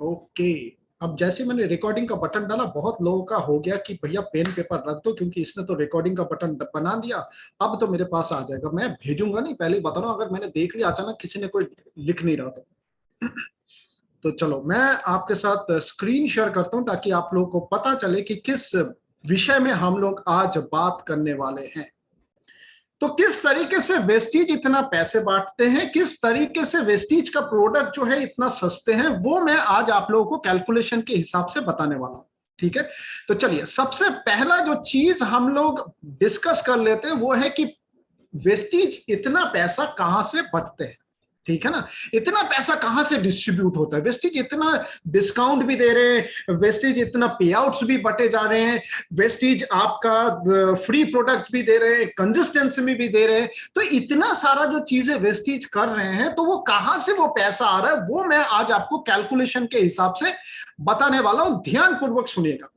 Okay, अब जैसे मैंने रिकॉर्डिंग का बटन डाला, बहुत लोगों का हो गया कि भैया पेन पेपर रख दो, क्योंकि इसने तो रिकॉर्डिंग का बटन बना दिया, अब तो मेरे पास आ जाएगा। मैं भेजूंगा नहीं, पहले ही बता रहा हूं, अगर मैंने देख लिया अचानक किसी ने कोई लिख नहीं रहा तो चलो मैं आपके साथ स्क्रीन शेयर करता हूं, ताकि आप लोगों को पता चले कि किस विषय में हम लोग आज बात करने वाले हैं। तो किस तरीके से वेस्टीज इतना पैसे बांटते हैं, किस तरीके से वेस्टीज का प्रोडक्ट जो है इतना सस्ते हैं, वो मैं आज आप लोगों को कैलकुलेशन के हिसाब से बताने वाला हूं। ठीक है, तो चलिए सबसे पहला जो चीज हम लोग डिस्कस कर लेते हैं वो है कि वेस्टीज इतना पैसा कहां से बचते हैं। ठीक है ना, इतना पैसा कहां से डिस्ट्रीब्यूट होता है। वेस्टीज इतना डिस्काउंट भी दे रहे हैं, वेस्टीज इतना पे आउट्स भी बटे जा रहे हैं, वेस्टीज आपका फ्री प्रोडक्ट्स भी दे रहे हैं, कंसिस्टेंसी में भी दे रहे हैं। तो इतना सारा जो चीजें वेस्टीज कर रहे हैं, तो वो कहां से वो पैसा आ रहा है, वो मैं आज आपको कैलकुलेशन के हिसाब से बताने वाला हूं। ध्यानपूर्वक सुनिएगा।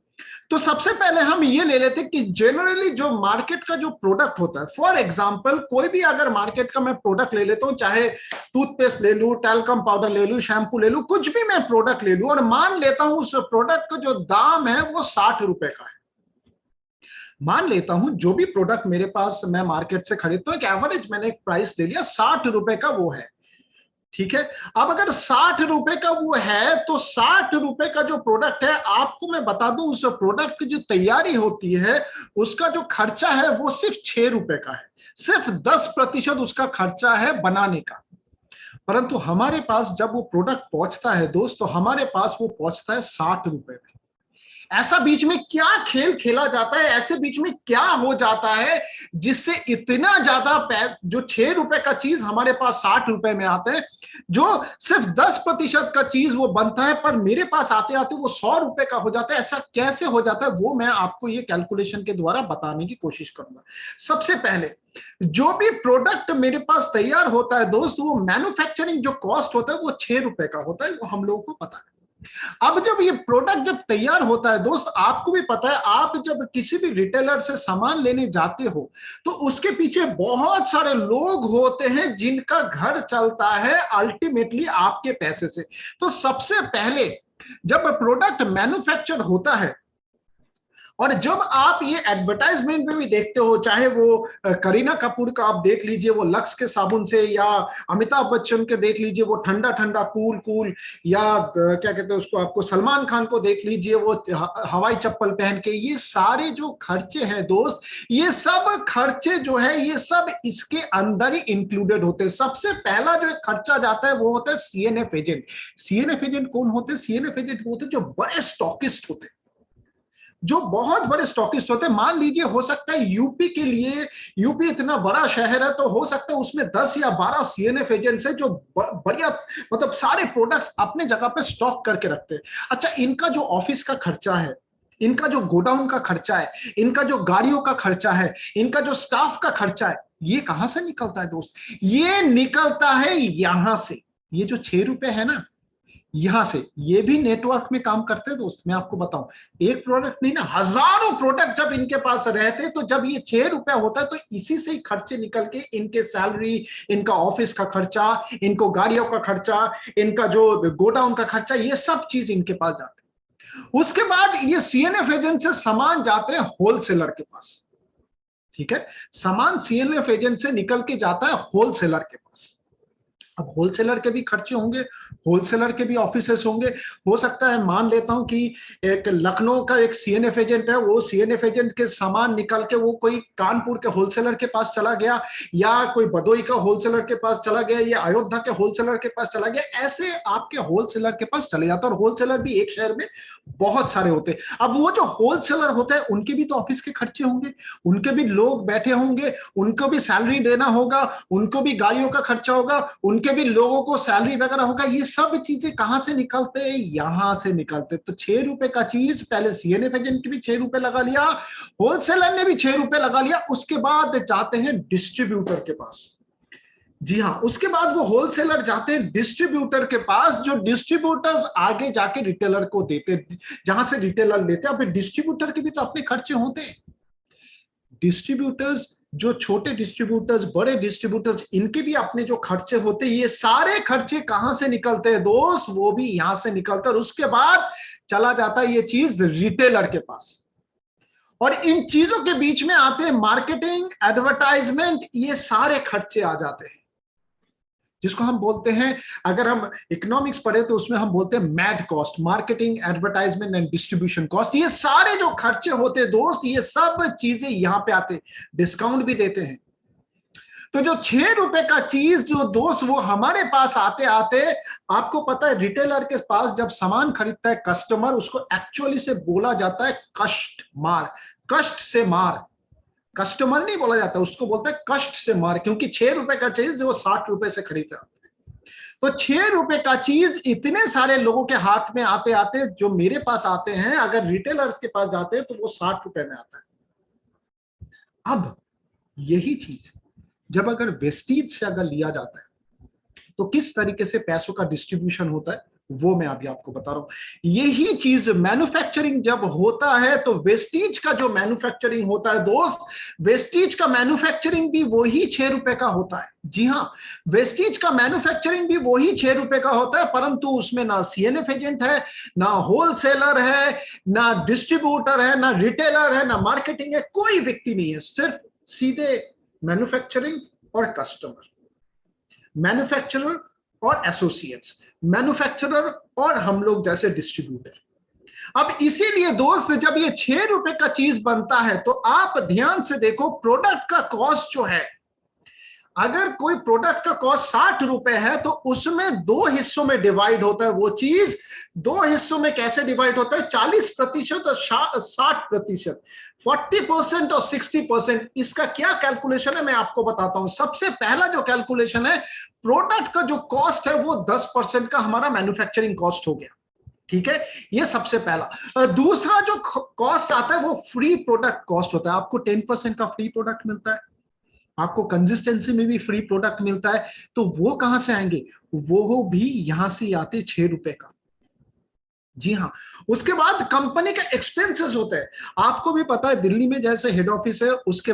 तो सबसे पहले हम ये ले लेते कि जनरली जो मार्केट का जो प्रोडक्ट होता है, फॉर एग्जांपल कोई भी अगर मार्केट का मैं प्रोडक्ट ले लेता हूं, चाहे टूथपेस्ट ले लूं, टैल्कम पाउडर ले लूं, शैम्पू ले लूं, कुछ भी मैं प्रोडक्ट ले लूं, और मान लेता हूं उस प्रोडक्ट का जो दाम है वो 60 रुपए का है। मान लेता हूं जो भी प्रोडक्ट मेरे पास मैं मार्केट से खरीदता हूं, एक एवरेज मैंने एक प्राइस ले लिया, 60 रुपए का वो है। ठीक है, अब अगर 60 रुपए का वो है, तो 60 रुपए का जो प्रोडक्ट है, आपको मैं बता दूं उस प्रोडक्ट की जो तैयारी होती है उसका जो खर्चा है वो सिर्फ 6 रुपए का है। सिर्फ 10% उसका खर्चा है बनाने का। परंतु हमारे पास जब वो प्रोडक्ट पहुंचता है दोस्त, तो हमारे पास वो पहुंचता है 60 रुपए में। ऐसा बीच में क्या खेल खेला जाता है, ऐसे बीच में क्या हो जाता है जिससे इतना ज्यादा जो 6 रुपए का चीज हमारे पास 60 रुपए में आते हैं, जो सिर्फ 10% का चीज वो बनता है, पर मेरे पास आते आते वो 100 रुपए का हो जाता है। ऐसा कैसे हो जाता है, वो मैं आपको ये कैलकुलेशन के द्वारा बताने की कोशिश करूंगा। सबसे पहले जो भी प्रोडक्ट मेरे पास तैयार होता है दोस्त, वो मैन्युफैक्चरिंग जो कॉस्ट होता है वो 6 रुपए का होता है, वो हम लोगों को पता है। अब जब ये प्रोडक्ट जब तैयार होता है दोस्त, आपको भी पता है, आप जब किसी भी रिटेलर से सामान लेने जाते हो, तो उसके पीछे बहुत सारे लोग होते हैं जिनका घर चलता है अल्टीमेटली आपके पैसे से। तो सबसे पहले जब प्रोडक्ट मैन्युफैक्चर होता है, और जब आप ये एडवर्टाइजमेंट में भी देखते हो, चाहे वो करीना कपूर का आप देख लीजिए वो लक्स के साबुन से, या अमिताभ बच्चन के देख लीजिए वो ठंडा ठंडा कूल कूल, या क्या कहते हैं उसको, आपको सलमान खान को देख लीजिए वो हवाई चप्पल पहन के, ये सारे जो खर्चे हैं दोस्त, ये सब खर्चे जो है ये सब इसके अंदर ही इंक्लूडेड होते हैं। सबसे पहला जो खर्चा जाता है वो होता है सीएनएफ एजेंट। सीएनएफ एजेंट कौन होते हैं? सीएनएफ एजेंट होते हैं जो बड़े स्टॉकिस्ट होते हैं, जो बहुत बड़े स्टॉकिस्ट होते हैं। मान लीजिए हो सकता है यूपी के लिए, यूपी इतना बड़ा शहर है, तो हो सकता है उसमें 10 या 12 सीएनएफ एजेंट्स हैं जो बढ़िया मतलब सारे प्रोडक्ट्स अपने जगह पे स्टॉक करके रखते हैं। अच्छा, इनका जो ऑफिस का खर्चा है, इनका जो गोडाउन का खर्चा है, इनका जो गाड़ियों का खर्चा है, इनका जो स्टाफ का खर्चा है, ये कहां से निकलता है दोस्त? ये निकलता है यहां से। ये जो 6 रुपए है ना, यहां से, ये भी नेटवर्क में काम करते हैं दोस्त। मैं आपको बताऊं, एक प्रोडक्ट नहीं ना, हजारों प्रोडक्ट जब इनके पास रहते, तो जब ये 6 रुपए होता है, तो इसी से ही खर्चे निकल के इनके सैलरी, इनका ऑफिस का खर्चा, इनको गाड़ियों का खर्चा, इनका जो गोडाउन का खर्चा, ये सब चीज इनके पास जाते हैं। उसके बाद ये सीएनएफ एजेंट से सामान जाते हैं होलसेलर के पास। ठीक है, सामान सीएनएफ एजेंट से निकल के जाता है होलसेलर के पास। अब होलसेलर के भी खर्चे होंगे, होलसेलर के भी ऑफिसेस होंगे। हो सकता है, मान लेता हूं कि एक लखनऊ का एक सीएनएफ एजेंट है, वो सीएनएफ एजेंट के सामान निकल के वो कोई कानपुर के होलसेलर के पास चला गया, या कोई भदोई का होलसेलर के पास चला गया, या अयोध्या के होलसेलर के पास चला गया। ऐसे आपके होलसेलर के पास चले जाता है, और होलसेलर भी एक शहर में बहुत सारे होते हैं। अब वो जो होलसेलर होते हैं, उनके भी तो ऑफिस के खर्चे होंगे, उनके भी लोग बैठे होंगे, उनको भी सैलरी देना होगा, उनको भी गाड़ियों का खर्चा होगा, उनके भी लोगों को सैलरी वगैरह होगा। ये सब चीजें कहां से निकलते हैं? यहां से निकलते। तो 6 रुपए का चीज पहले सीएनएफ एजेंट के भी 6 रुपए लगा लिया, होलसेलर ने भी 6 रुपए लगा लिया, उसके बाद जाते हैं डिस्ट्रीब्यूटर के पास। जी हाँ, उसके बाद वो होलसेलर जाते हैं डिस्ट्रीब्यूटर के पास, जो डिस्ट्रीब्यूटर्स आगे जाके रिटेलर को देते, जहां से रिटेलर लेते हैं। अब डिस्ट्रीब्यूटर के भी तो अपने खर्चे होते हैं। डिस्ट्रीब्यूटर्स जो छोटे डिस्ट्रीब्यूटर्स, बड़े डिस्ट्रीब्यूटर्स, इनके भी अपने जो खर्चे होते हैं, ये सारे खर्चे कहां से निकलते हैं दोस्त? वो भी यहां से निकलते हैं और उसके बाद चला जाता है ये चीज रिटेलर के पास। और इन चीजों के बीच में आते हैं मार्केटिंग, एडवर्टाइजमेंट, ये सारे खर्चे आ जाते हैं, जिसको हम बोलते हैं, अगर हम इकोनॉमिक्स पढ़े तो उसमें हम बोलते हैं mad cost, marketing, advertisement and distribution cost. ये सारे जो खर्चे होते हैं दोस्त, ये सब चीजें यहां पे आते हैं। डिस्काउंट भी देते हैं। तो जो 6 रुपए का चीज जो दोस्त वो हमारे पास आते आते, आपको पता है रिटेलर के पास जब सामान खरीदता है कस्टमर, उसको एक्चुअली से बोला जाता है कष्ट मार, कष्ट से मार। कस्टमर नहीं बोला जाता, उसको बोलता है कष्ट से मार, क्योंकि 6 रुपए का चीज वो 60 रुपए से खरीदता है। तो 6 रुपए का चीज इतने सारे लोगों के हाथ में आते आते, जो मेरे पास आते हैं, अगर रिटेलर्स के पास जाते हैं तो वो 60 रुपए में आता है। अब यही चीज जब अगर वेस्टीज से अगर लिया जाता है तो किस तरीके से पैसों का डिस्ट्रीब्यूशन होता है, वो मैं अभी आपको बता रहा हूं। यही चीज मैन्युफैक्चरिंग जब होता है तो वेस्टीज का जो मैन्युफैक्चरिंग होता है दोस्त, वेस्टीज का मैन्युफैक्चरिंग भी वही 6 रुपए का होता है। जी हां, वेस्टीज का मैन्युफैक्चरिंग भी वही 6 रुपए का होता है, परंतु उसमें ना सीएनएफ एजेंट है, ना होलसेलर है, ना डिस्ट्रीब्यूटर है, ना रिटेलर है, ना मार्केटिंग है, कोई व्यक्ति नहीं है, सिर्फ सीधे मैन्युफैक्चरिंग और कस्टमर, मैन्युफैक्चरर और एसोसिएट्स, मैन्युफैक्चरर और हम लोग जैसे डिस्ट्रीब्यूटर। अब इसीलिए दोस्त जब ये 6 रुपए का चीज बनता है तो आप ध्यान से देखो, प्रोडक्ट का कॉस्ट जो है, अगर कोई प्रोडक्ट का कॉस्ट 60 रुपए है तो उसमें 2 हिस्सों में डिवाइड होता है वो चीज। 2 हिस्सों में कैसे डिवाइड होता है? 40% और 60%, 40% और 60%। इसका क्या कैलकुलेशन है मैं आपको बताता हूं। सबसे पहला जो कैलकुलेशन है, प्रोडक्ट का जो कॉस्ट है वो 10% का हमारा मैन्युफैक्चरिंग कॉस्ट हो गया, ठीक है, ये सबसे पहला। दूसरा जो कॉस्ट आता है वो फ्री प्रोडक्ट कॉस्ट होता है। आपको 10% का फ्री प्रोडक्ट मिलता है, आपको कंसिस्टेंसी में भी फ्री प्रोडक्ट मिलता है, तो वो कहां से आएंगे? वो भी यहां से आते 6 रुपए का। जी हाँ। उसके बाद कंपनी के एक्सपेंसेस होते हैं। आपको भी पता है दिल्ली में जैसे हेड ऑफिस है, उसके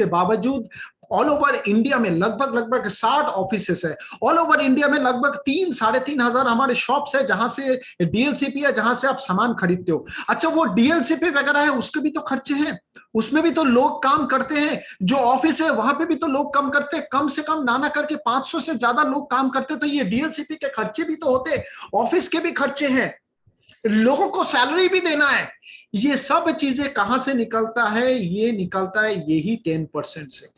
बावजूद ऑल ओवर इंडिया में लगभग 60 ऑफिसेस है। ऑल ओवर इंडिया में लगभग 3-3,500 हमारे शॉप्स है जहां से डीएलसीपी है, जहां से आप सामान खरीदते हो। अच्छा, वो डीएलसीपी वगैरह है, उसके भी तो खर्चे हैं, उसमें भी तो लोग काम करते हैं। जो ऑफिस है वहां पे भी तो लोग काम करते हैं, कम से कम नाना करके 500 से ज्यादा लोग काम करते हैं। तो ये डीएलसीपी के खर्चे भी तो होते हैं, ऑफिस के भी खर्चे हैं, लोगों को सैलरी भी देना है। ये सब चीजें कहां से निकलता है? ये निकलता है यही 10% से,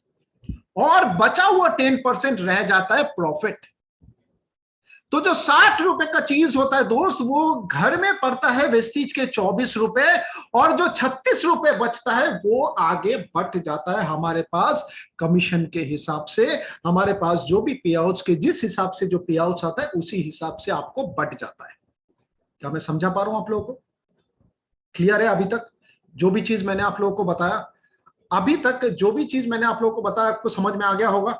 और बचा हुआ 10% रह जाता है प्रॉफिट। तो जो 60 रुपए का चीज होता है दोस्त, वो घर में पड़ता है वेस्टीज के 24 रुपए, और जो 36 रुपए बचता है वो आगे बढ़ जाता है हमारे पास कमीशन के हिसाब से। हमारे पास जो भी पे आउट्स के जिस हिसाब से जो पे आउट्स आता है उसी हिसाब से आपको बढ़ जाता है। क्या मैं समझा पा रहा हूं आप लोगों को? क्लियर है अभी तक जो भी चीज मैंने आप लोगों को बताया? अभी तक जो भी चीज मैंने आप लोगों को बताया आपको समझ में आ गया होगा,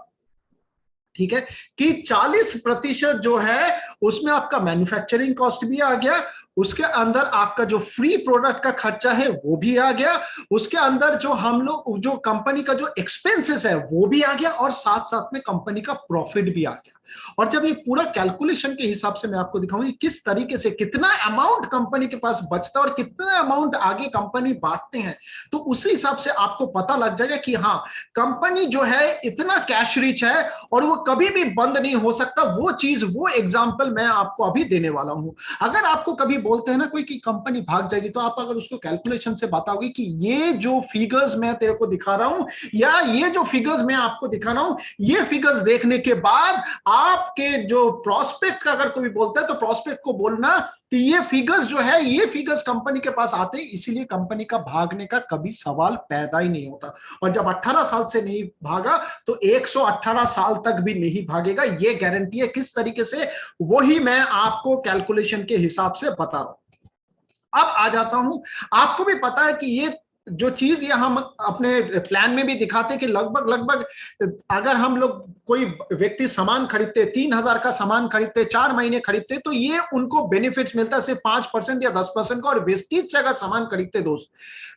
ठीक है, कि 40% जो है उसमें आपका मैन्युफैक्चरिंग कॉस्ट भी आ गया, उसके अंदर आपका जो फ्री प्रोडक्ट का खर्चा है वो भी आ गया, उसके अंदर जो हम लोग जो कंपनी का जो एक्सपेंसेस है वो भी आ गया, और साथ साथ में कंपनी का प्रॉफिट भी आ गया। और जब ये पूरा कैलकुलेशन के हिसाब से मैं आपको दिखाऊंगी किस तरीके से कितना अमाउंट कंपनी के पास बचता है और कितना अमाउंट आगे कंपनी बांटते हैं, तो उसी हिसाब से आपको पता लग जाएगा कि हाँ, कंपनी जो है इतना कैश रिच है और वो कभी भी बंद नहीं हो सकता। वो चीज, वो एग्जांपल मैं आपको अभी देने वाला हूं। अगर आपको कभी बोलते हैं ना कोई कि कंपनी भाग जाएगी, तो आप अगर उसको कैलकुलेशन से बताओगे कि ये जो फिगर्स मैं तेरे को दिखा रहा हूं, या ये जो फिगर्स मैं आपको दिखा रहा हूं, ये फिगर्स देखने के बाद आपके जो प्रोस्पेक्ट का अगर कोई बोलता है तो प्रोस्पेक्ट को बोलना कि ये फिगर्स जो है, ये फिगर्स कंपनी के पास आते हैं, इसीलिए कंपनी का भागने का कभी सवाल पैदा ही नहीं होता। और जब 18 साल से नहीं भागा तो 118 साल तक भी नहीं भागेगा, ये गारंटी है। किस तरीके से, वही मैं आपको कैलकुलेशन के हिसाब से बता रहा हूं। अब आ जाता हूं, आपको भी पता है कि ये जो चीज ये हम अपने प्लान में भी दिखाते हैं कि लगभग अगर हम लोग कोई व्यक्ति सामान खरीदते, 3,000 का सामान खरीदते, 4 महीने खरीदते, तो ये उनको बेनिफिट्स मिलता है सिर्फ 5% या 10% का। और वेस्टीज से अगर सामान खरीदते दोस्त,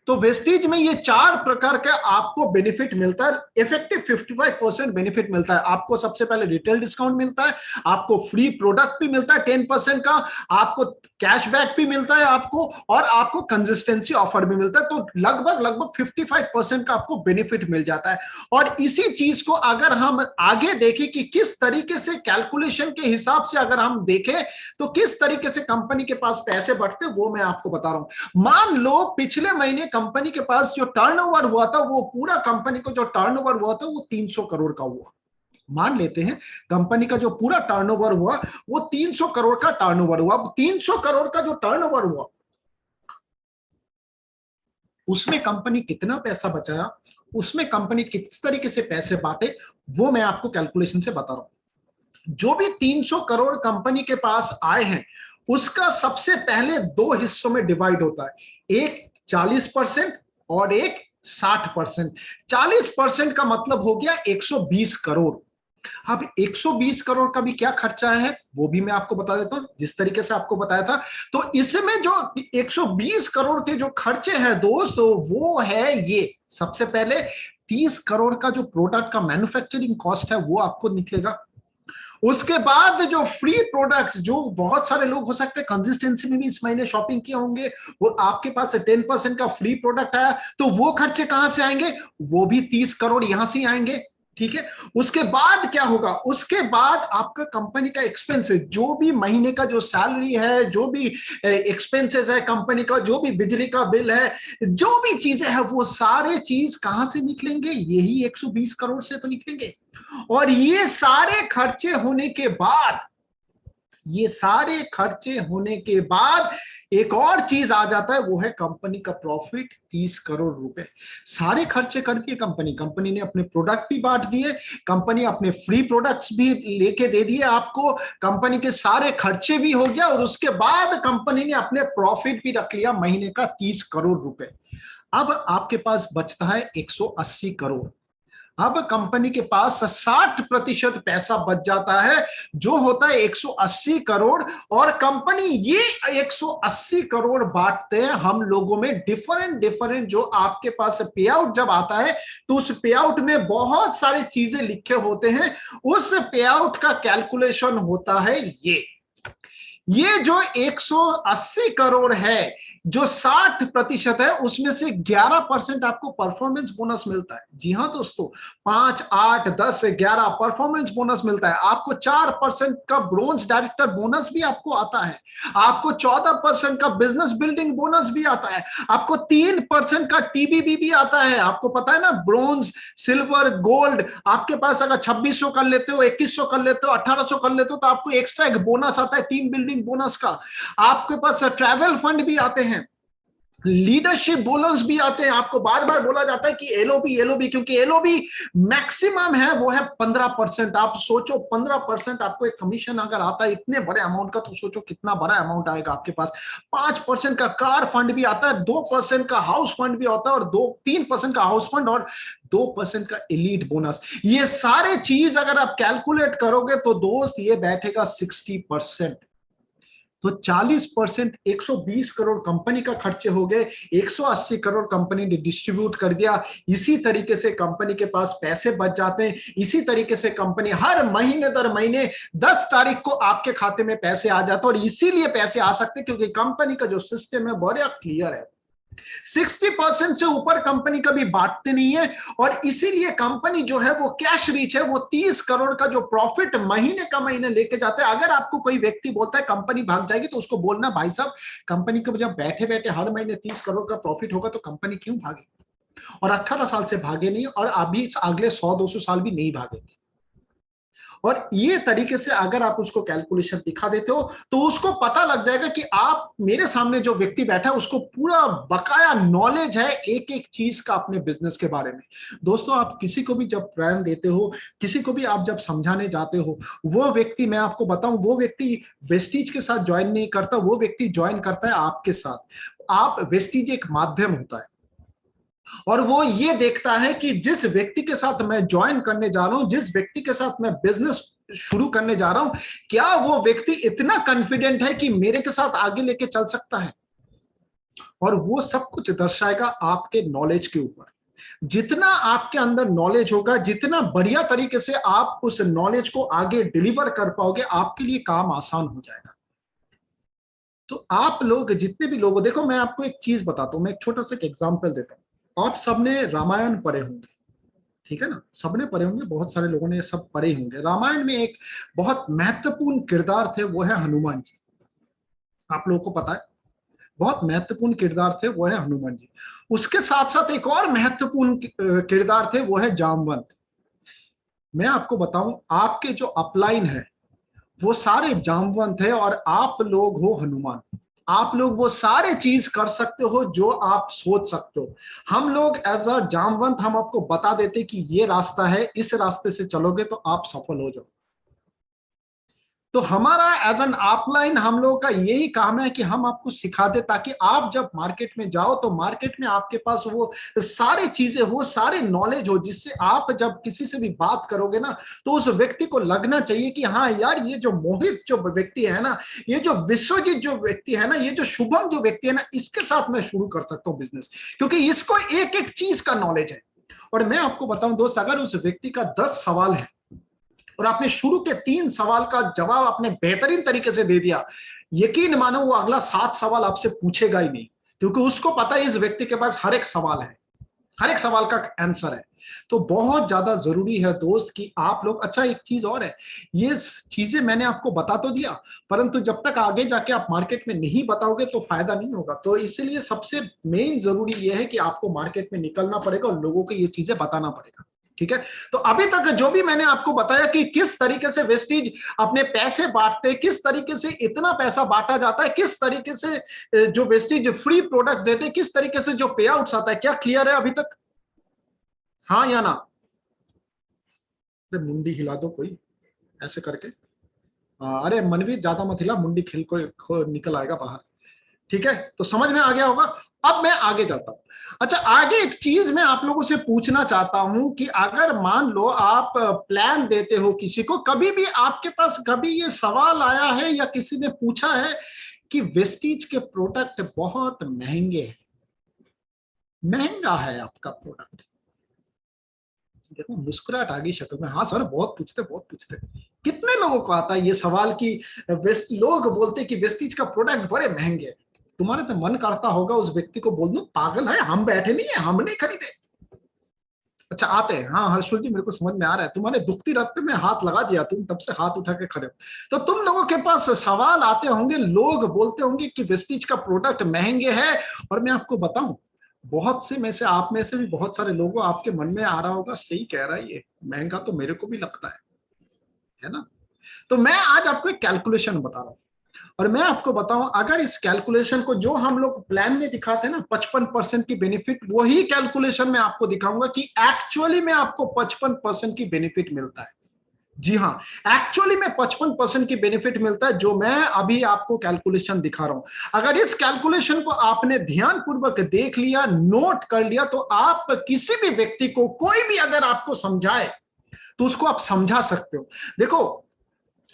तो वेस्टीज में ये 4 प्रकार का आपको बेनिफिट मिलता है। इफेक्टिव 55% बेनिफिट मिलता है आपको। सबसे पहले रिटेल डिस्काउंट मिलता है आपको, फ्री प्रोडक्ट भी मिलता है 10% का आपको, कैशबैक भी मिलता है आपको, और आपको कंसिस्टेंसी ऑफर भी मिलता है। तो लगभग 55% का आपको बेनिफिट मिल जाता है। और इसी चीज को अगर हम आगे देखें कि किस तरीके से कैलकुलेशन के हिसाब से अगर हम देखें तो किस तरीके से कंपनी के पास पैसे बढ़ते, वो मैं आपको बता रहा हूं। मान लो पिछले महीने कंपनी के पास जो टर्नओवर हुआ था, वो पूरा कंपनी को जो टर्नओवर हुआ था वो 300 करोड़ का हुआ। मान लेते हैं कंपनी का जो पूरा टर्नओवर हुआ वो 300 करोड़ का टर्नओवर हुआ। 300 करोड़ का जो टर्नओवर हुआ उसमें कंपनी कितना पैसा बचाया, उसमें कंपनी किस तरीके से पैसे बांटे, वो मैं आपको कैलकुलेशन से बता रहा हूं। जो भी 300 करोड़ कंपनी के पास आए हैं उसका सबसे पहले 2 हिस्सों में डिवाइड होता है, एक 40% और एक 60%। 40% का मतलब हो गया 120 करोड़। अब 120 करोड़ का भी क्या खर्चा है वो भी मैं आपको बता देता हूं, जिस तरीके से आपको बताया था। तो इसमें जो 120 करोड़ के जो खर्चे हैं दोस्तों, वो है ये। सबसे पहले 30 करोड़ का जो प्रोडक्ट का मैन्युफैक्चरिंग कॉस्ट है वो आपको निकलेगा। उसके बाद जो फ्री प्रोडक्ट्स, जो बहुत सारे लोग हो सकते हैं कंसिस्टेंसी में भी इस महीने शॉपिंग किए होंगे, वो आपके पास 10% का फ्री प्रोडक्ट आया, तो वो खर्चे कहां से आएंगे, वो भी 30 करोड़ यहां से आएंगे। ठीक है, उसके बाद क्या होगा, उसके बाद आपका कंपनी का एक्सपेंसेस, जो भी महीने का जो सैलरी है, जो भी एक्सपेंसेस है कंपनी का, जो भी बिजली का बिल है, जो भी चीजें हैं, वो सारे चीज कहां से निकलेंगे, यही 120 करोड़ से तो निकलेंगे। और ये सारे खर्चे होने के बाद, ये सारे खर्चे होने के बाद एक और चीज आ जाता है, वो है कंपनी का प्रॉफिट 30 करोड़ रुपए। सारे खर्चे करके कंपनी ने अपने प्रोडक्ट भी बांट दिए, कंपनी अपने फ्री प्रोडक्ट्स भी लेके दे दिए आपको, कंपनी के सारे खर्चे भी हो गया, और उसके बाद कंपनी ने अपने प्रॉफिट भी रख लिया महीने का 30 करोड़ रुपए। अब आपके पास बचता है 180 करोड़। अब कंपनी के पास 60% पैसा बच जाता है, जो होता है 180 करोड़। और कंपनी ये 180 करोड़ बांटते हैं हम लोगों में, डिफरेंट डिफरेंट जो आपके पास पे आउट जब आता है, तो उस पे आउट में बहुत सारी चीजें लिखे होते हैं। उस पे आउट का कैलकुलेशन होता है ये जो 180 करोड़ है, जो 60% है, उसमें से 11% आपको परफॉर्मेंस बोनस मिलता है। जी हां दोस्तों, 5, 8, 10, 11 परफॉर्मेंस बोनस मिलता है आपको। 4% का ब्रोंज डायरेक्टर बोनस भी आपको आता है, आपको 14% का बिजनेस बिल्डिंग बोनस भी आता है, आपको 3% का टीबीबी भी आता है। आपको पता है ना, ब्रोंज, सिल्वर, गोल्ड, आपके पास अगर 2600 कर लेते हो, 2100 कर लेते हो, 1800 कर लेते हो, तो आपको एक्स्ट्रा एक बोनस आता है टीम बिल्डिंग बोनस का। आपके पास ट्रैवल फंड भी आते हैं, लीडरशिप बोनस भी आते हैं। आपको बार बार बोला जाता है कि एलओबी, क्योंकि एलओबी मैक्सिमम है वो है 15%। आप सोचो 15% आपको एक कमीशन अगर आता है इतने बड़े अमाउंट का, तो सोचो कितना बड़ा अमाउंट आएगा आपके पास। 5% का कार फंड भी आता है, 2% का हाउस फंड भी होता है, और 3% का हाउस फंड, और 2% का एलीट बोनस। ये सारे चीज अगर आप कैलकुलेट करोगे तो दोस्त ये बैठेगा 60%। तो 40% 120 करोड़ कंपनी का खर्चे हो गए, 180 करोड़ कंपनी ने डिस्ट्रीब्यूट कर दिया। इसी तरीके से कंपनी के पास पैसे बच जाते हैं। इसी तरीके से कंपनी हर महीने दर महीने 10 तारीख को आपके खाते में पैसे आ जाते हैं। और इसीलिए पैसे आ सकते हैं क्योंकि कंपनी का जो सिस्टम है बड़ा क्लियर है। 60% से ऊपर कंपनी कभी बांटते नहीं है, और इसीलिए कंपनी जो है वो कैश रीच है, वो 30 करोड़ का जो प्रॉफिट महीने का महीने लेके जाता है। अगर आपको कोई व्यक्ति बोलता है कंपनी भाग जाएगी, तो उसको बोलना, भाई साहब कंपनी को जब बैठे बैठे हर महीने 30 करोड़ का प्रॉफिट होगा तो कंपनी क्यों भागेगी। और 18 साल से भागे नहीं, और अभी अगले 100-200 साल भी नहीं भागेगी। और ये तरीके से अगर आप उसको कैलकुलेशन दिखा देते हो, तो उसको पता लग जाएगा कि आप, मेरे सामने जो व्यक्ति बैठा है उसको पूरा बकाया नॉलेज है एक एक चीज का अपने बिजनेस के बारे में। दोस्तों, आप किसी को भी जब प्लान देते हो, किसी को भी आप जब समझाने जाते हो, वो व्यक्ति, मैं आपको बताऊं, वो व्यक्ति वेस्टीज के साथ ज्वाइन नहीं करता, वो व्यक्ति ज्वाइन करता है आपके साथ। आप, वेस्टीज एक माध्यम होता है। और वो ये देखता है कि जिस व्यक्ति के साथ मैं ज्वाइन करने जा रहा हूं, जिस व्यक्ति के साथ मैं बिजनेस शुरू करने जा रहा हूं, क्या वो व्यक्ति इतना कॉन्फिडेंट है कि मेरे के साथ आगे लेके चल सकता है। और वो सब कुछ दर्शाएगा आपके नॉलेज के ऊपर। जितना आपके अंदर नॉलेज होगा, जितना बढ़िया तरीके से आप उस नॉलेज को आगे डिलीवर कर पाओगे, आपके लिए काम आसान हो जाएगा। तो आप लोग जितने भी लोग, देखो मैं आपको एक चीज बताता हूं, मैं एक छोटा सा एग्जांपल देता हूं। आप सबने रामायण पढ़े होंगे, ठीक है ना, सबने पढ़े होंगे, बहुत सारे लोगों ने ये सब पढ़े होंगे। रामायण में एक बहुत महत्वपूर्ण किरदार थे, वो है हनुमान जी। आप लोगों को पता है, बहुत महत्वपूर्ण किरदार थे, वो है हनुमान जी। उसके साथ साथ एक और महत्वपूर्ण किरदार थे, वो है जामवंत। मैं आपको बताऊं, आपके जो अपलाइन है वो सारे जामवंत है, और आप लोग हो हनुमान। आप लोग वो सारे चीज कर सकते हो जो आप सोच सकते हो। हम लोग एज अ जामवंत हम आपको बता देते कि ये रास्ता है, इस रास्ते से चलोगे तो आप सफल हो जाओ। तो हमारा एज एन अपलाइन हम लोगों का यही काम है कि हम आपको सिखा दे, ताकि आप जब मार्केट में जाओ तो मार्केट में आपके पास वो सारी चीजें हो, सारे नॉलेज हो, जिससे आप जब किसी से भी बात करोगे ना, तो उस व्यक्ति को लगना चाहिए कि हाँ यार, ये जो मोहित जो व्यक्ति है ना, ये जो विश्वजीत जो व्यक्ति है ना, ये जो शुभम जो व्यक्ति है ना, इसके साथ मैं शुरू कर सकता हूँ बिजनेस, क्योंकि इसको एक एक चीज का नॉलेज है। और मैं आपको बताऊं दोस्त, अगर उस व्यक्ति का 10 सवाल है और आपने शुरू के 3 सवाल का जवाब आपने बेहतरीन तरीके से दे दिया, यकीन मानो वो अगला 7 सवाल आपसे पूछेगा ही नहीं, क्योंकि उसको पता है इस व्यक्ति के पास हर एक सवाल है, हर एक सवाल का आंसर है। तो बहुत ज्यादा जरूरी है दोस्त कि आप लोग, अच्छा एक चीज और है, ये चीजें मैंने आपको बता तो दिया, परंतु जब तक आगे जाके आप मार्केट में नहीं बताओगे तो फायदा नहीं होगा। तो इसलिए सबसे मेन जरूरी यह है कि आपको मार्केट में निकलना पड़ेगा और लोगों को ये चीजें बताना पड़ेगा, ठीक है। तो अभी तक जो भी मैंने आपको बताया कि किस तरीके से वेस्टीज अपने पैसे बांटते हैं, किस तरीके से इतना पैसा बांटा जाता है, किस तरीके से जो वेस्टीज फ्री प्रोडक्ट देते हैं, किस तरीके से जो पे आउट्स आता है, क्या क्लियर है अभी तक? हाँ या ना? अरे मुंडी हिला दो कोई, ऐसे करके। अरे मनवीर ज्यादा मत हिला, मुंडी निकल आएगा बाहर। ठीक है, तो समझ में आ गया होगा। अब मैं आगे चलता हूं। अच्छा, आगे एक चीज मैं आप लोगों से पूछना चाहता हूं कि अगर मान लो आप प्लान देते हो किसी को, कभी भी आपके पास कभी ये सवाल आया है या किसी ने पूछा है कि वेस्टीज के प्रोडक्ट बहुत महंगे हैं, महंगा है आपका प्रोडक्ट? देखो मुस्कुराहट आ गई शक्ल में। हाँ सर, बहुत पूछते, बहुत पूछते। कितने लोगों को आता है ये सवाल कि वेस्ट, लोग बोलते कि वेस्टीज का प्रोडक्ट बड़े महंगे हैं। तुम्हारे तो मन करता होगा उस व्यक्ति को बोल दो, पागल है, हम बैठे नहीं है, हम नहीं खरीदे। अच्छा आते हैं, हाँ हर्षुल जी मेरे को समझ में आ रहा है, तुम्हारे दुखती रथ पे मैं हाथ लगा दिया, तुम तब से हाथ उठा के खड़े हो। तो तुम लोगों के पास सवाल आते होंगे, लोग बोलते होंगे कि वेस्टीज का प्रोडक्ट महंगे है। और मैं आपको बताऊं, बहुत से में से, आप में से भी बहुत सारे लोगों आपके मन में आ रहा होगा, सही कह रहा है ये, महंगा तो मेरे को भी लगता है ना। तो मैं आज आपको एक कैलकुलेशन बता रहा हूं, और मैं आपको बताऊं, अगर इस कैलकुलेशन को जो हम लोग प्लान में दिखाते हैं ना 55% की बेनिफिट, वही कैलकुलेशन में आपको दिखाऊंगा कि एक्चुअली में आपको 55% की बेनिफिट मिलता है। जी हाँ, एक्चुअली में 55% की बेनिफिट मिलता है, जो मैं अभी आपको कैलकुलेशन दिखा रहा हूं। अगर इस कैलकुलेशन को आपने ध्यानपूर्वक देख लिया, नोट कर लिया, तो आप किसी भी व्यक्ति को, कोई भी अगर आपको समझाए तो उसको आप समझा सकते हो। देखो,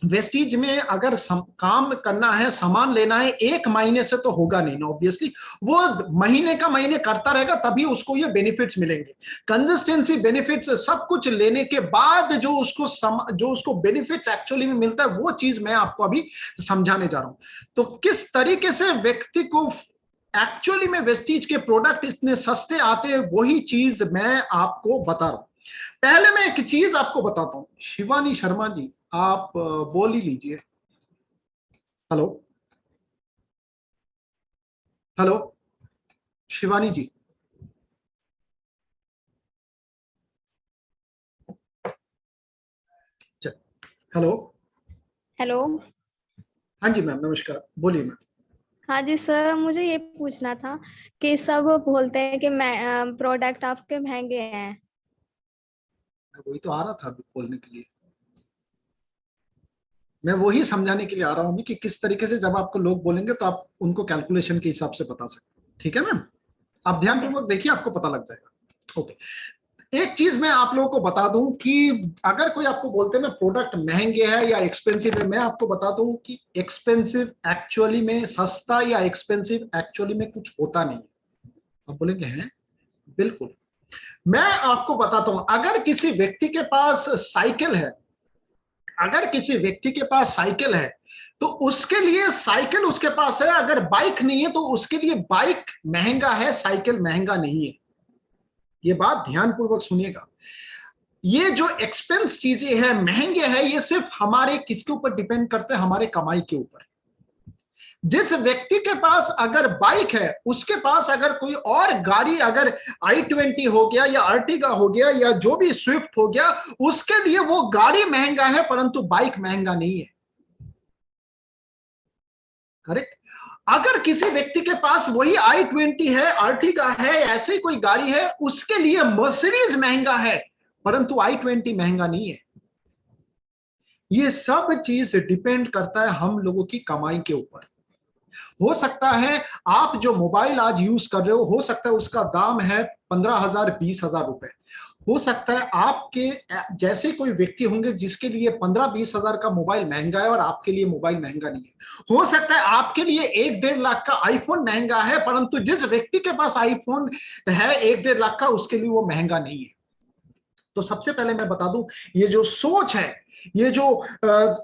वेस्टीज में अगर काम करना है, सामान लेना है, एक महीने से तो होगा नहीं ना, ऑब्वियसली। वो महीने का महीने करता रहेगा, तभी उसको ये बेनिफिट्स मिलेंगे। कंसिस्टेंसी, बेनिफिट्स, सब कुछ लेने के बाद जो उसको बेनिफिट्स एक्चुअली में मिलता है, वो चीज मैं आपको अभी समझाने जा रहा हूं। तो किस तरीके से व्यक्ति को एक्चुअली में वेस्टीज के प्रोडक्ट इतने सस्ते आते हैं, वही चीज मैं आपको बता रहा हूं। पहले मैं एक चीज आपको बताता हूं। शिवानी शर्मा जी, आप बोल ही लीजिए। हेलो, हेलो शिवानी जी। हेलो। हेलो। हाँ जी मैम, नमस्कार, बोलिए मैम। हाँ जी सर, मुझे ये पूछना था कि सब बोलते हैं कि मैं प्रोडक्ट आपके महंगे हैं। मैं वही तो आ रहा था अभी बोलने के लिए, मैं वही समझाने के लिए आ रहा हूँ कि किस तरीके से जब आपको लोग बोलेंगे तो आप उनको कैलकुलेशन के हिसाब से बता सकते हैं। ठीक है मैम, आप ध्यानपूर्वक देखिए, आपको पता लग जाएगा। ओके, एक चीज मैं आप लोगों को बता दूं कि अगर कोई आपको बोलते हैं ना प्रोडक्ट महंगे हैं या एक्सपेंसिव है, मैं आपको बता दूं कि एक्सपेंसिव एक्चुअली में, सस्ता या एक्सपेंसिव एक्चुअली में कुछ होता नहीं है। आप बोलेंगे हैं, बिल्कुल। मैं आपको बताता हूं, अगर किसी व्यक्ति के पास साइकिल है, अगर किसी व्यक्ति के पास साइकिल है तो उसके लिए साइकिल उसके पास है, अगर बाइक नहीं है तो उसके लिए बाइक महंगा है, साइकिल महंगा नहीं है। ये बात ध्यानपूर्वक सुनिएगा। ये जो एक्सपेंस चीजें हैं, महंगे हैं, ये सिर्फ हमारे किसके ऊपर डिपेंड करते हैं, हमारे कमाई के ऊपर। जिस व्यक्ति के पास अगर बाइक है, उसके पास अगर कोई और गाड़ी, अगर i20 हो गया या अर्टिगा हो गया या जो भी स्विफ्ट हो गया, उसके लिए वो गाड़ी महंगा है परंतु बाइक महंगा नहीं है। करेक्ट। अगर किसी व्यक्ति के पास वही i20 है, अर्टिगा है, ऐसे ही कोई गाड़ी है, उसके लिए मर्सिडीज महंगा है परंतु i20 महंगा नहीं है। ये सब चीज डिपेंड करता है हम लोगों की कमाई के ऊपर। हो सकता है आप जो मोबाइल आज यूज कर रहे हो सकता है उसका दाम है 15,000 20,000 रुपए। हो सकता है आपके जैसे कोई व्यक्ति होंगे जिसके लिए 15-20 हजार का मोबाइल महंगा है और आपके लिए मोबाइल महंगा नहीं है। हो सकता है आपके लिए 1-1.5 लाख का आईफोन महंगा है परंतु जिस व्यक्ति के पास आईफोन है 1-1.5 लाख का, उसके लिए वो महंगा नहीं है। तो सबसे पहले मैं बता दूं, ये जो सोच है, ये जो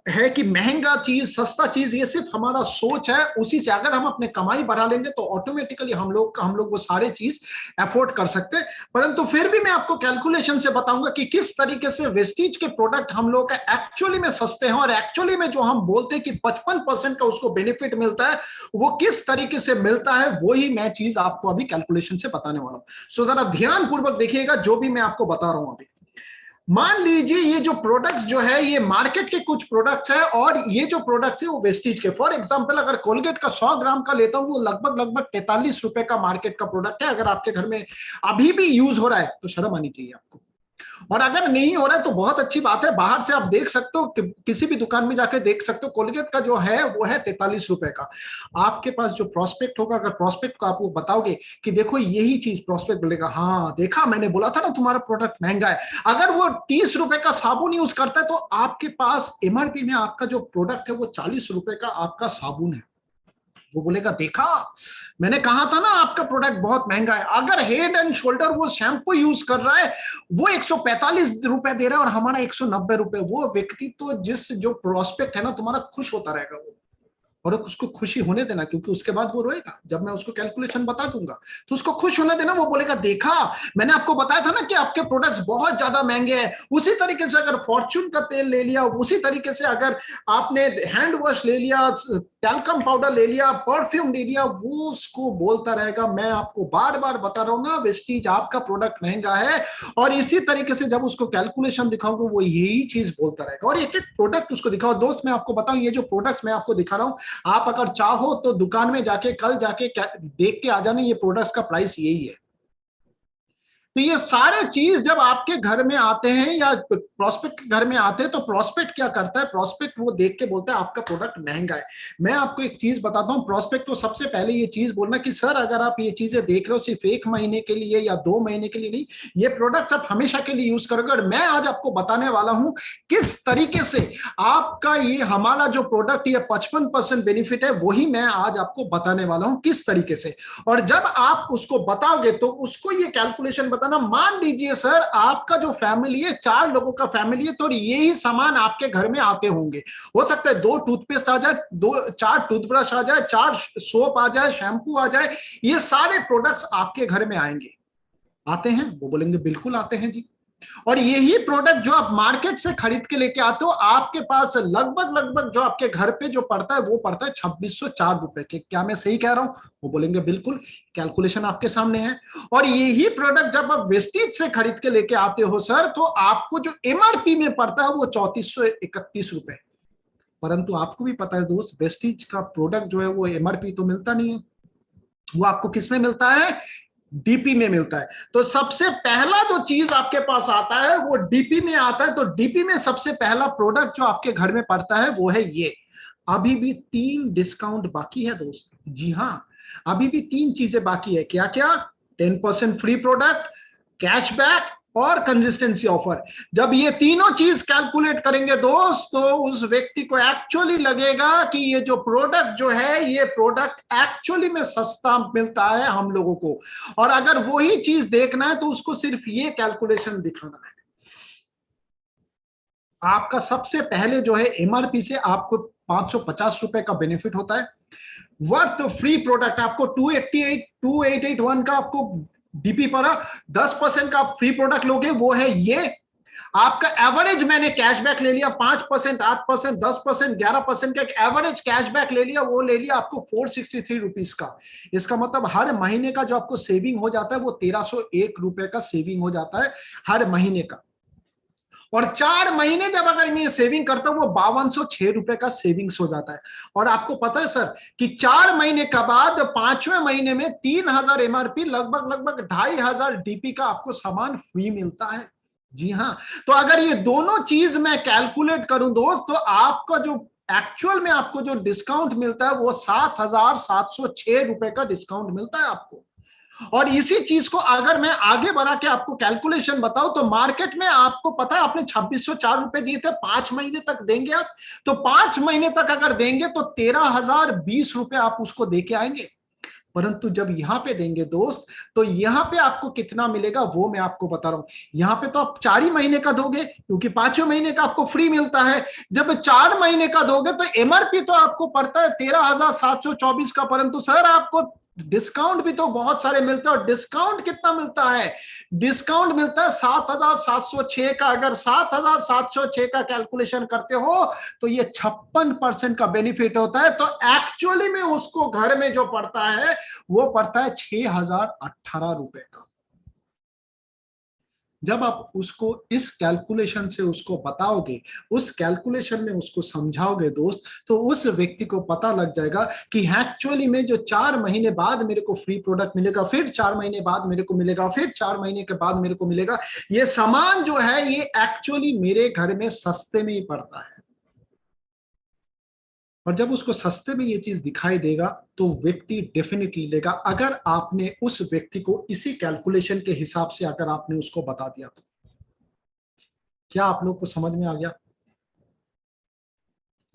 है कि महंगा चीज सस्ता चीज, ये सिर्फ हमारा सोच है। उसी से अगर हम अपने कमाई बढ़ा लेंगे तो ऑटोमेटिकली हम लोग वो सारे चीज अफोर्ड कर सकते हैं। परंतु फिर भी मैं आपको कैलकुलेशन से बताऊंगा कि किस तरीके से वेस्टीज के प्रोडक्ट हम लोग का एक्चुअली में सस्ते हैं और एक्चुअली में जो हम बोलते हैं कि 55% का उसको बेनिफिट मिलता है, वो किस तरीके से मिलता है, वही मैं चीज आपको अभी कैलकुलेशन से बताने वाला हूं। सो जरा ध्यानपूर्वक देखिएगा जो भी मैं आपको बता रहा हूं अभी। मान लीजिए ये जो प्रोडक्ट्स जो है ये मार्केट के कुछ प्रोडक्ट्स है और ये जो प्रोडक्ट्स है वो वेस्टीज के। फॉर एग्जांपल अगर कोलगेट का 100 ग्राम का लेता हूं वो लगभग 43 रुपए का मार्केट का प्रोडक्ट है। अगर आपके घर में अभी भी यूज हो रहा है तो शर्म आनी चाहिए आपको, और अगर नहीं हो रहा है तो बहुत अच्छी बात है। बाहर से आप देख सकते हो, किसी भी दुकान में जाके देख सकते हो, कोलगेट का जो है वो है 43 रुपए का। आपके पास जो प्रोस्पेक्ट होगा, अगर प्रोस्पेक्ट को आप वो बताओगे कि देखो यही चीज, प्रोस्पेक्ट बोलेगा हाँ देखा मैंने बोला था ना तुम्हारा प्रोडक्ट महंगा है। अगर वो 30 रुपए का साबुन यूज करता है तो आपके पास एमआरपी में आपका जो प्रोडक्ट है वो 40 रुपए का आपका साबुन है। वो बोलेगा देखा मैंने कहा था ना आपका प्रोडक्ट बहुत महंगा है। अगर हेड एंड शोल्डर वो शैम्पू यूज कर रहा है वो 145 रुपए दे रहा है और हमारा 190 रुपए, वो व्यक्ति तो जिस जो प्रोस्पेक्ट है ना तुम्हारा खुश होता रहेगा वो, और उसको खुशी होने देना क्योंकि उसके बाद वो रोएगा। जब मैं उसको कैलकुलेशन बता दूंगा तो उसको खुश होने देना। वो बोलेगा देखा मैंने आपको बताया था ना कि आपके प्रोडक्ट्स बहुत ज्यादा महंगे हैं। उसी तरीके से अगर फॉर्च्यून का तेल ले लिया, उसी तरीके से अगर आपने हैंड वॉश ले लिया, टैल्कम पाउडर ले लिया, परफ्यूम ले लिया, वो उसको बोलता रहेगा मैं आपको बार बार बता रहा हूं ना वेस्टीज आपका प्रोडक्ट महंगा है। और इसी तरीके से जब उसको कैलकुलेशन दिखाऊंगा वो यही चीज बोलता रहेगा और एक एक प्रोडक्ट उसको दिखाओ। दोस्त मैं आपको बताऊं ये जो प्रोडक्ट्स मैं आपको दिखा रहा हूं, आप अगर चाहो तो दुकान में जाके कल जाके देख के आ जाना, ये प्रोडक्ट्स का प्राइस यही है। तो ये सारे चीज जब आपके घर में आते हैं या प्रोस्पेक्ट के घर में आते हैं तो प्रोस्पेक्ट क्या करता है, प्रोस्पेक्ट वो देख के बोलता है आपका प्रोडक्ट महंगा है। मैं आपको एक चीज बताता हूं, प्रोस्पेक्ट को सबसे पहले ये चीज बोलना कि सर अगर आप ये चीजें देख रहे हो सिर्फ 1 महीने के लिए या 2 महीने के लिए नहीं, ये प्रोडक्ट्स आप हमेशा के लिए यूज करोगे। और मैं आज आपको बताने वाला हूं किस तरीके से आपका ये हमारा जो प्रोडक्ट ये 55% बेनिफिट है वही मैं आज आपको बताने वाला हूं किस तरीके से। और जब आप उसको बताओगे तो उसको ये कैलकुलेशन बताना। मान लीजिए सर आपका जो फैमिली है 4 लोगों का फैमिली है तो यही सामान आपके घर में आते होंगे। हो सकता है 2 टूथपेस्ट आ जाए, 4 टूथब्रश आ जाए, 4 सोप आ जाए, शैम्पू आ जाए, ये सारे प्रोडक्ट्स आपके घर में आएंगे। आते हैं? वो बोलेंगे बिल्कुल आते हैं जी। और यही प्रोडक्ट जो आप मार्केट से खरीद के लेके आते हो आपके पास लगभग जो आपके घर पे जो पड़ता है वो पड़ता है 2604 रुपए के। क्या मैं सही कह रहा हूं? वो बोलेंगे बिल्कुल, कैलकुलेशन आपके सामने है। और यही प्रोडक्ट जब आप वेस्टीज से खरीद के लेके आते हो सर तो आपको जो एमआरपी में पड़ता है वो 3431 रुपए। परंतु आपको भी पता है दोस्त वेस्टीज का प्रोडक्ट जो है वो एमआरपी तो मिलता नहीं है, वो आपको किस में मिलता है? डीपी में मिलता है। तो सबसे पहला जो चीज आपके पास आता है वो डीपी में आता है। तो डीपी में सबसे पहला प्रोडक्ट जो आपके घर में पड़ता है वो है ये। अभी भी 3 डिस्काउंट बाकी है दोस्त। जी हां, अभी भी 3 चीजें बाकी है। क्या क्या? 10% फ्री प्रोडक्ट, कैशबैक और कंसिस्टेंसी ऑफर। जब ये तीनों चीज कैलकुलेट करेंगे दोस्त, तो उस व्यक्ति को एक्चुअली लगेगा कि ये जो प्रोडक्ट जो है, ये प्रोडक्ट एक्चुअली में सस्ता मिलता है हम लोगों को। और अगर वही चीज देखना है तो उसको सिर्फ ये कैलकुलेशन दिखाना है। आपका सबसे पहले जो है एमआरपी से आपको 550 रुपए का बेनिफिट होता है। वर्थ फ्री प्रोडक्ट आपको 2881 का आपको बीपी पर 10% का आप फ्री प्रोडक्ट लोगे, वो है ये। आपका एवरेज मैंने कैशबैक ले लिया 5%, 8%, 10%, 11% का एक एवरेज कैशबैक ले लिया, वो ले लिया आपको 463 रुपीज का। इसका मतलब हर महीने का जो आपको सेविंग हो जाता है वो 1301 रुपए का सेविंग हो जाता है हर महीने का। और 4 महीने जब अगर मैं सेविंग करता हूं वो 5206 रुपए का सेविंग्स हो जाता है। और आपको पता है सर कि 4 महीने के बाद 5वें महीने में 3000 एमआरपी, लगभग 2500 डीपी का आपको सामान फ्री मिलता है। जी हां, तो अगर ये दोनों चीज मैं कैलकुलेट करूं दोस्त, तो आपका जो एक्चुअल में आपको जो डिस्काउंट मिलता है वो 7706 रुपए का डिस्काउंट मिलता है आपको। और इसी चीज को अगर मैं आगे बढ़ा के आपको कैलकुलेशन बताऊं, तो मार्केट में आपको पता है आपने 2604 रुपए दिए थे, 5 महीने तक देंगे आप, तो 5 महीने तक अगर देंगे तो 13,020 रुपए आप उसको दे के आएंगे। परंतु जब यहां पे देंगे दोस्त, तो यहां पे आपको कितना मिलेगा वो मैं आपको बता रहा हूं। यहां पे तो आप 4 ही महीने का दोगे, क्योंकि 5वें महीने का आपको फ्री मिलता है। जब 4 महीने का दोगे तो एमआरपी तो आपको पड़ता है 13,724 का, परंतु सर आपको डिस्काउंट भी तो बहुत सारे मिलते हैं। और डिस्काउंट कितना मिलता है? डिस्काउंट मिलता है 7706 का। अगर 7706 का कैलकुलेशन करते हो तो ये 56% का बेनिफिट होता है। तो एक्चुअली में उसको घर में जो पड़ता है वो पड़ता है 6018 रुपए का। जब आप उसको इस कैलकुलेशन से उसको बताओगे, उस कैलकुलेशन में उसको समझाओगे दोस्त, तो उस व्यक्ति को पता लग जाएगा कि एक्चुअली में जो 4 महीने बाद मेरे को फ्री प्रोडक्ट मिलेगा, फिर 4 महीने बाद मेरे को मिलेगा, फिर 4 महीने के बाद मेरे को मिलेगा, ये सामान जो है ये एक्चुअली मेरे घर में सस्ते में ही पड़ता है। और जब उसको सस्ते में ये चीज दिखाई देगा तो व्यक्ति डेफिनेटली लेगा, अगर आपने उस व्यक्ति को इसी कैलकुलेशन के हिसाब से अगर आपने उसको बता दिया तो। क्या आप लोग को समझ में आ गया?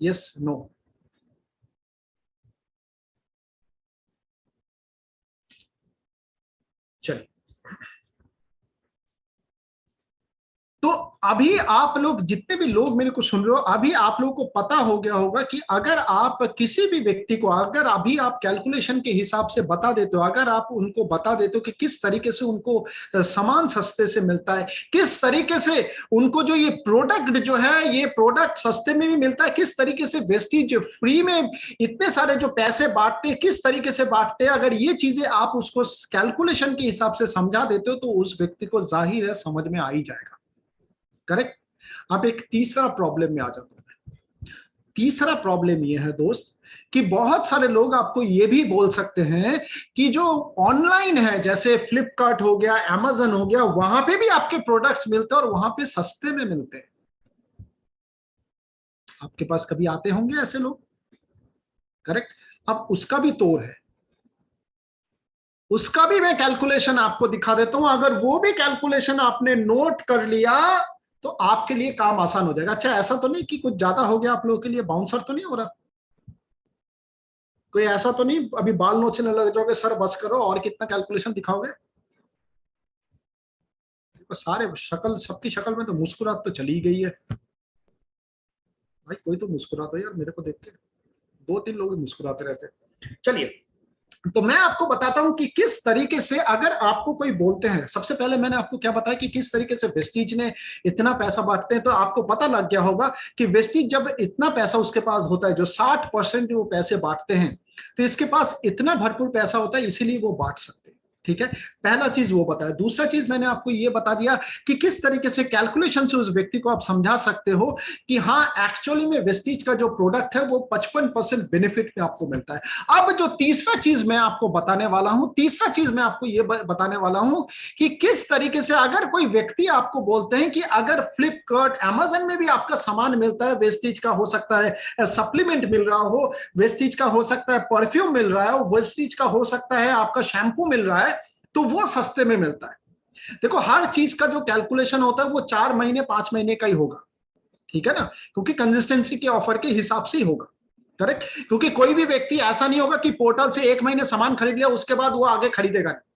Yes, no? चलिए, तो अभी आप लोग जितने भी लोग मेरे को सुन रहे हो, अभी आप लोगों को पता हो गया होगा कि अगर आप किसी भी व्यक्ति को अगर अभी आप कैलकुलेशन के हिसाब से बता देते हो, अगर आप उनको बता देते हो कि किस तरीके से उनको सामान सस्ते से मिलता है, किस तरीके से उनको जो ये प्रोडक्ट जो है ये प्रोडक्ट सस्ते में भी मिलता है, किस तरीके से वेस्टेज फ्री में इतने सारे जो पैसे बांटते हैं किस तरीके से बांटते हैं, अगर ये चीजें आप उसको कैलकुलेशन के हिसाब से समझा देते हो तो उस व्यक्ति को जाहिर है समझ में आ ही जाएगा। करेक्ट? अब एक तीसरा प्रॉब्लम में आ जाता हूं। तीसरा प्रॉब्लम यह है दोस्त कि बहुत सारे लोग आपको यह भी बोल सकते हैं कि जो ऑनलाइन है जैसे फ्लिपकार्ट हो गया, अमेज़न हो गया, वहां पे भी आपके प्रोडक्ट्स मिलते हैं और वहां पे सस्ते में मिलते हैं। आपके पास कभी आते होंगे ऐसे लोग? करेक्ट? अब उसका भी तोड़ है, उसका भी मैं कैलकुलेशन आपको दिखा देता हूं। अगर वो भी कैलकुलेशन आपने नोट कर लिया तो आपके लिए काम आसान हो जाएगा। अच्छा, ऐसा तो नहीं कि कुछ ज्यादा हो गया आप लोगों के लिए, बाउंसर तो नहीं हो रहा? कोई ऐसा तो नहीं अभी बाल नोचने लग जाओगे, सर बस करो और कितना कैलकुलेशन दिखाओगे? सारे शक्ल, सबकी शक्ल में तो मुस्कुराहट तो चली गई है। भाई कोई तो मुस्कुरा दो यार, मेरे को देख के 2-3 लोग मुस्कुराते रहते हैं। चलिए, तो मैं आपको बताता हूं कि किस तरीके से अगर आपको कोई बोलते हैं, सबसे पहले मैंने आपको क्या बताया कि किस तरीके से वेस्टीज ने इतना पैसा बांटते हैं, तो आपको पता लग गया होगा कि वेस्टीज जब इतना पैसा उसके पास होता है, जो 60% वो पैसे बांटते हैं, तो इसके पास इतना भरपूर पैसा होता है, इसीलिए वो बांट सकते हैं। ठीक है, पहला चीज वो बताया। दूसरा चीज मैंने आपको ये बता दिया कि किस तरीके से कैलकुलेशन से उस व्यक्ति को आप समझा सकते हो कि हाँ एक्चुअली में वेस्टीज का जो प्रोडक्ट है वो 55% बेनिफिट में आपको मिलता है। अब जो तीसरा चीज मैं आपको बताने वाला हूं, तीसरा चीज मैं आपको ये बताने वाला हूं कि किस तरीके से अगर कोई व्यक्ति आपको बोलते हैं कि अगर फ्लिपकार्ट, अमेज़न में भी आपका सामान मिलता है, वेस्टीज का हो सकता है सप्लीमेंट मिल रहा हो, वेस्टीज का हो सकता है परफ्यूम मिल रहा है, वेस्टीज का हो सकता है आपका शैम्पू मिल रहा है, तो वो सस्ते में मिलता है। देखो हर चीज का जो कैलकुलेशन होता है वो 4 महीने 5 महीने का ही होगा, ठीक है ना, क्योंकि कंसिस्टेंसी के ऑफर के हिसाब से ही होगा, करेक्ट। क्योंकि कोई भी व्यक्ति ऐसा नहीं होगा कि पोर्टल से 1 महीने सामान खरीद लिया उसके बाद वो आगे खरीदेगा नहीं।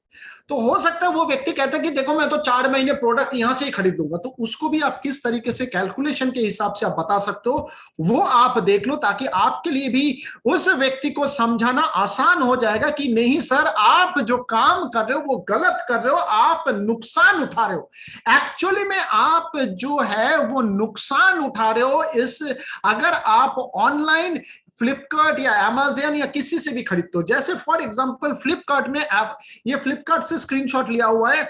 तो हो सकता है वो व्यक्ति कहता है कि देखो मैं तो 4 महीने प्रोडक्ट यहां से ही खरीद लूंगा, तो उसको भी आप किस तरीके से कैलकुलेशन के हिसाब से आप बता सकते हो वो आप देख लो, ताकि आपके लिए भी उस व्यक्ति को समझाना आसान हो जाएगा कि नहीं सर आप जो काम कर रहे हो वो गलत कर रहे हो, आप नुकसान उठा रहे हो। एक्चुअली में आप जो है वो नुकसान उठा रहे हो इस, अगर आप ऑनलाइन फ्लिपकार्ट या अमेज़न या किसी से भी खरीदते हो। जैसे फॉर एग्जांपल फ्लिपकार्ट में आप, ये फ्लिपकार्ट से स्क्रीनशॉट लिया हुआ है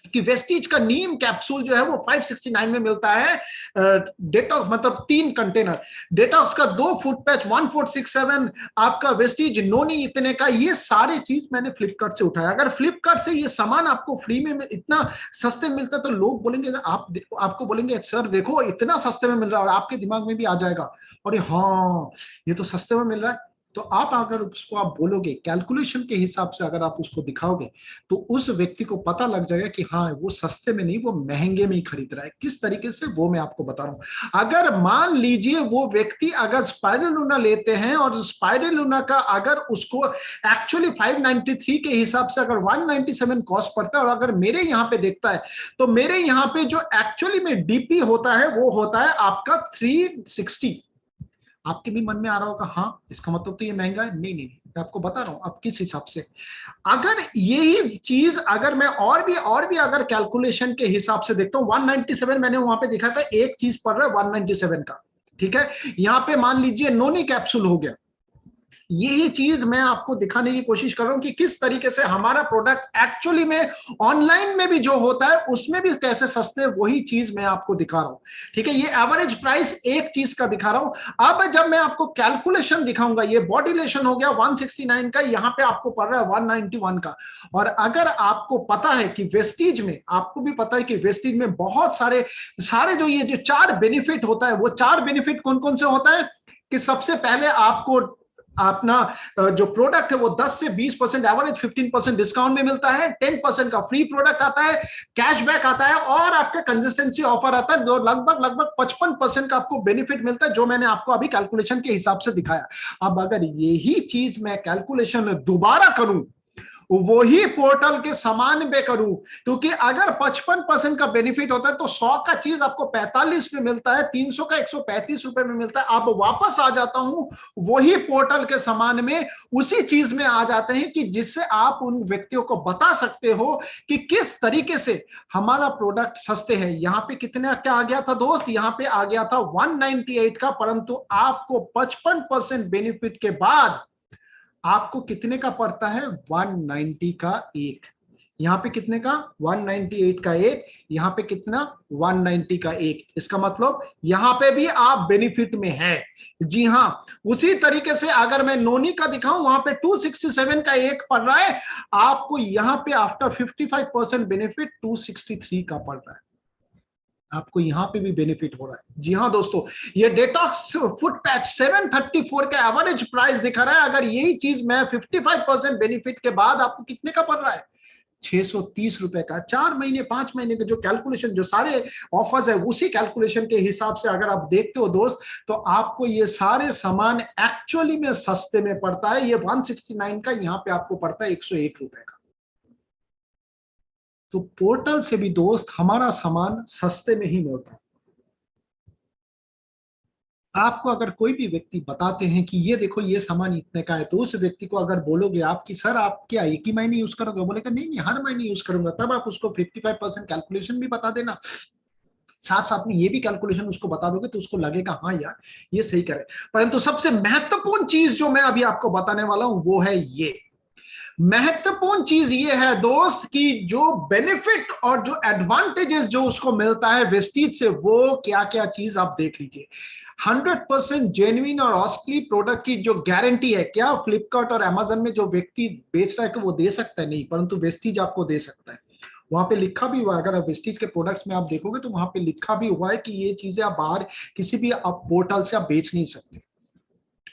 कि वेस्टीज का नीम कैप्सूल जो है वो 569 में मिलता है। डेटॉक्स मतलब 3 कंटेनर, डेटॉक्स का 2 फुट पैच 1467, आपका वेस्टीज नोनी इतने का, ये सारे चीज मैंने फ्लिपकार्ट से उठाया। अगर फ्लिपकार्ट से ये सामान आपको फ्री में इतना सस्ते मिलता है तो लोग बोलेंगे, आपको बोलेंगे सर देखो इतना सस्ते में मिल रहा है, और आपके दिमाग में भी आ जाएगा और हाँ ये तो सस्ते में मिल रहा है। तो आप अगर उसको आप बोलोगे कैलकुलेशन के हिसाब से, अगर आप उसको दिखाओगे तो उस व्यक्ति को पता लग जाएगा कि हाँ वो सस्ते में नहीं वो महंगे में ही खरीद रहा है। किस तरीके से वो मैं आपको बता रहा हूं। अगर मान लीजिए वो व्यक्ति अगर स्पाइरुलिना लेते हैं और स्पाइरुलिना का अगर उसको एक्चुअली 593 के हिसाब से अगर 197 कॉस्ट पड़ता है, और अगर मेरे यहाँ पे देखता है तो मेरे यहाँ पे जो एक्चुअली में डीपी होता है वो होता है आपका 360। आपके भी मन में आ रहा होगा हाँ इसका मतलब तो ये महंगा है। नहीं नहीं, मैं आपको बता रहा हूं आप किस हिसाब से। अगर यही चीज अगर मैं और भी अगर कैलकुलेशन के हिसाब से देखता हूं, 197 मैंने वहां पे देखा था, एक चीज पड़ रहा है 197 का, ठीक है। यहां पे मान लीजिए नोनी कैप्सूल हो गया। यही चीज मैं आपको दिखाने की कोशिश कर रहा हूं कि किस तरीके से हमारा प्रोडक्ट एक्चुअली में ऑनलाइन में भी जो होता है उसमें भी कैसे सस्ते, वही चीज मैं आपको दिखा रहा हूं, ठीक है। ये एवरेज प्राइस एक चीज का दिखा रहा हूं। अब जब मैं आपको कैलकुलेशन दिखाऊंगा, ये बॉडी लोशन हो गया 169 का, यहां पे आपको पड़ रहा है 191 का। और अगर आपको पता है कि वेस्टीज में, आपको भी पता है कि वेस्टीज में बहुत सारे जो ये जो 4 बेनिफिट होता है, वो 4 बेनिफिट कौन कौन से होता है कि सबसे पहले आपको अपना जो प्रोडक्ट है वो 10 से 20% एवरेज 15% डिस्काउंट में मिलता है, 10% का फ्री प्रोडक्ट आता है, कैशबैक आता है, और आपका कंसिस्टेंसी ऑफर आता है जो लगभग 55% का आपको बेनिफिट मिलता है, जो मैंने आपको अभी कैलकुलेशन के हिसाब से दिखाया। अब अगर यही चीज मैं कैलकुलेशन दोबारा करूं, वही पोर्टल के समान पे करूं, क्योंकि अगर 55% का बेनिफिट होता है तो 100 का चीज आपको 45 में मिलता है, 300 का 135 रुपए में मिलता है। अब वापस आ जाता हूं वही पोर्टल के समान में, उसी चीज में आ जाते हैं कि जिससे आप उन व्यक्तियों को बता सकते हो कि किस तरीके से हमारा प्रोडक्ट सस्ते हैं। यहां पे कितने क्या आ गया था दोस्त, यहां पे आ गया था 198 का, परंतु आपको 55% बेनिफिट के बाद आपको कितने का पड़ता है 190 का एक। यहां पे कितने का 198 का एक, यहां पे कितना 190 का एक। इसका मतलब यहां पे भी आप बेनिफिट में हैं। जी हां, उसी तरीके से अगर मैं नोनी का दिखाऊं, वहां पे 267 का एक पड़ रहा है, आपको यहां पे आफ्टर 55% बेनिफिट 263 का पड़ रहा है। आपको यहां पे भी बेनिफिट हो रहा है। जी हां दोस्तों, ये डेटॉक्स फुट पैच 734 का एवरेज प्राइस दिखा रहा है। अगर यही चीज मैं 55% बेनिफिट के बाद आपको कितने का पड़ रहा है 630 रुपए का। 4 महीने 5 महीने के जो कैलकुलेशन, जो सारे ऑफर्स है, उसी कैलकुलेशन के हिसाब से अगर आप देखते हो दोस्त, तो आपको ये सारे सामान एक्चुअली में सस्ते में पड़ता है। ये 169 का, यहाँ पे आपको पड़ता है 101 रुपए का। तो पोर्टल से भी दोस्त हमारा सामान सस्ते में ही मिलता है। आपको अगर कोई भी व्यक्ति बताते हैं कि ये देखो ये सामान इतने का है, तो उस व्यक्ति को अगर बोलोगे आप कि सर आप क्या एक ही महीने यूज करोगे, बोलेगा नहीं नहीं हर महीने यूज करूंगा, तब आप उसको 55% कैलकुलेशन भी बता देना, साथ साथ में ये भी कैलकुलेशन उसको बता दोगे, तो उसको लगेगा हाँ यार ये सही करे। परंतु सबसे महत्वपूर्ण चीज जो मैं अभी आपको बताने वाला हूं वो है ये महत्वपूर्ण चीज ये है दोस्त कि जो बेनिफिट और जो एडवांटेजेस जो उसको मिलता है वेस्टीज से, वो क्या क्या चीज आप देख लीजिए। 100% जेन्युइन और ऑस्टली प्रोडक्ट की जो गारंटी है, क्या फ्लिपकार्ट और अमेजन में जो व्यक्ति बेच रहा है कि वो दे सकता है, नहीं, परंतु वेस्टीज आपको दे सकता है। वहां पे लिखा भी हुआ है, अगर आप वेस्टीज के प्रोडक्ट्स में आप देखोगे तो वहां पे लिखा भी हुआ है कि ये चीजें आप बाहर किसी भी आप पोर्टल से आप बेच नहीं सकते।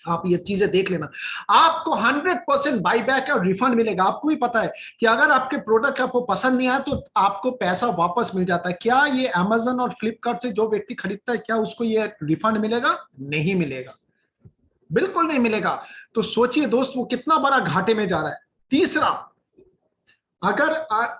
आप ये चीजें देख लेना। आपको 100% बाईबैक और रिफंड मिलेगा। आपको भी पता है कि अगर आपके प्रोडक्ट आपको पसंद नहीं आया तो आपको पैसा वापस मिल जाता है। क्या ये अमेजन और फ्लिपकार्ट से जो व्यक्ति खरीदता है, क्या उसको ये रिफंड मिलेगा? नहीं मिलेगा, बिल्कुल नहीं मिलेगा। तो सोचिए दोस्त, वो कितना बड़ा घाटे में जा रहा है। तीसरा, अगर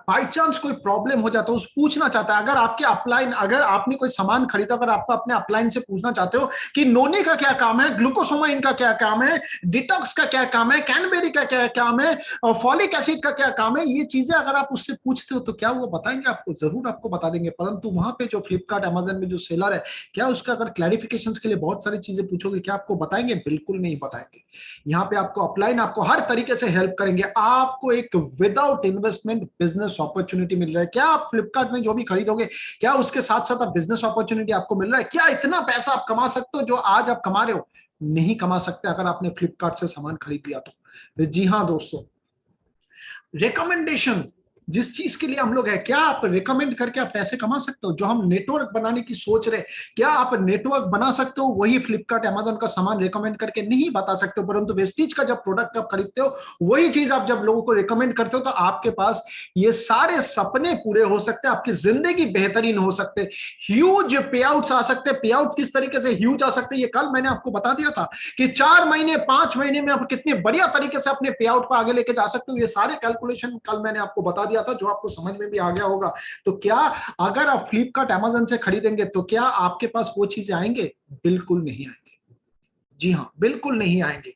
बाई चांस कोई प्रॉब्लम हो जाता है, उस पूछना चाहता है, अगर आपके अपलाइन, अगर आपने कोई सामान खरीदा, अगर आपको अपने अपलाइन से पूछना चाहते हो कि नोनी का क्या काम है, ग्लूकोसोमाइन का क्या काम है, डिटॉक्स का क्या काम है, कैनबेरी का क्या काम है, और फॉलिक एसिड का क्या काम है, ये चीजें अगर आप उससे पूछते हो तो क्या वो बताएंगे आपको? जरूर आपको बता देंगे। परंतु वहां पे जो फ्लिपकार्ट अमेजन में जो सेलर है, क्या उसका अगर क्लैरिफिकेशन के लिए बहुत सारी चीजें पूछोगे, क्या आपको बताएंगे? बिल्कुल नहीं बताएंगे। यहाँ पे आपको अपलाइन आपको हर तरीके से हेल्प करेंगे। आपको एक विदाउट इन्वेस्टमेंट बिजनेस अपॉर्चुनिटी मिल रहा है। क्या आप फ्लिपकार्ट में जो भी खरीदोगे, क्या उसके साथ साथ आप बिजनेस अपॉर्चुनिटी आपको मिल रहा है? क्या इतना पैसा आप कमा सकते हो जो आज आप कमा रहे हो? नहीं कमा सकते अगर आपने फ्लिपकार्ट से सामान खरीद लिया तो। जी हाँ दोस्तों, रिकमेंडेशन जिस चीज के लिए हम लोग है, क्या आप रिकमेंड करके आप पैसे कमा सकते हो? जो हम नेटवर्क बनाने की सोच रहे, क्या आप नेटवर्क बना सकते हो? वही फ्लिपकार्ट अमेजन का सामान रिकमेंड करके नहीं बता सकते हो। परंतु वेस्टीज का जब प्रोडक्ट आप खरीदते हो, वही चीज आप जब लोगों को रिकमेंड करते हो, तो आपके पास ये सारे सपने पूरे हो सकते हैं, आपकी जिंदगी बेहतरीन हो सकते, ह्यूज पे आउट्स आ सकते। पे आउट किस तरीके से ह्यूज आ सकते, ये कल मैंने आपको बता दिया था कि 4 महीने 5 महीने में आप कितने बढ़िया तरीके से अपने पे आउट को आगे लेके जा सकते हो। ये सारे कैलकुलेशन कल मैंने आपको बता दिया था, जो आपको समझ में भी आ गया होगा। तो क्या अगर आप फ्लिपकार्ट अमेजन से खरीदेंगे तो क्या आपके पास वो चीजें आएंगे? बिल्कुल नहीं आएंगे। जी हाँ, बिल्कुल नहीं आएंगे।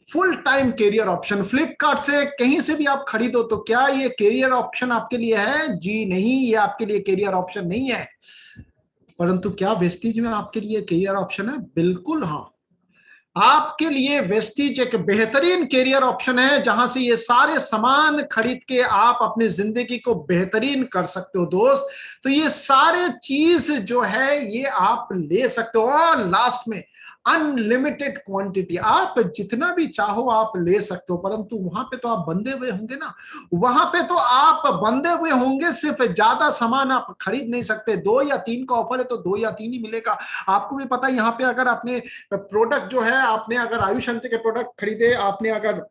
Full time career option Flipkart से कहीं से भी आप खरीदो तो क्या ये कैरियर ऑप्शन आपके लिए है? जी नहीं, ये आपके लिए कैरियर ऑप्शन नहीं है। परंतु क्या वेस्टीज में आपके लिए कैरियर ऑप्शन है? बिल्कुल हाँ, आपके लिए वेस्टीज एक बेहतरीन कैरियर ऑप्शन है, जहां से ये सारे सामान खरीद के आप अपनी जिंदगी को बेहतरीन कर सकते हो दोस्त। तो ये सारे चीज जो है ये आप ले सकते हो, और लास्ट में अनलिमिटेड क्वांटिटी, आप जितना भी चाहो आप ले सकते हो। परंतु वहां पे तो आप बंधे हुए होंगे ना, वहां पे तो आप बंधे हुए होंगे, सिर्फ ज्यादा सामान आप खरीद नहीं सकते। 2 या 3 का ऑफर है तो 2 या 3 ही मिलेगा। आपको भी पता है, यहाँ पे अगर आपने प्रोडक्ट जो है, आपने अगर आयुष अंत के प्रोडक्ट खरीदे, आपने अगर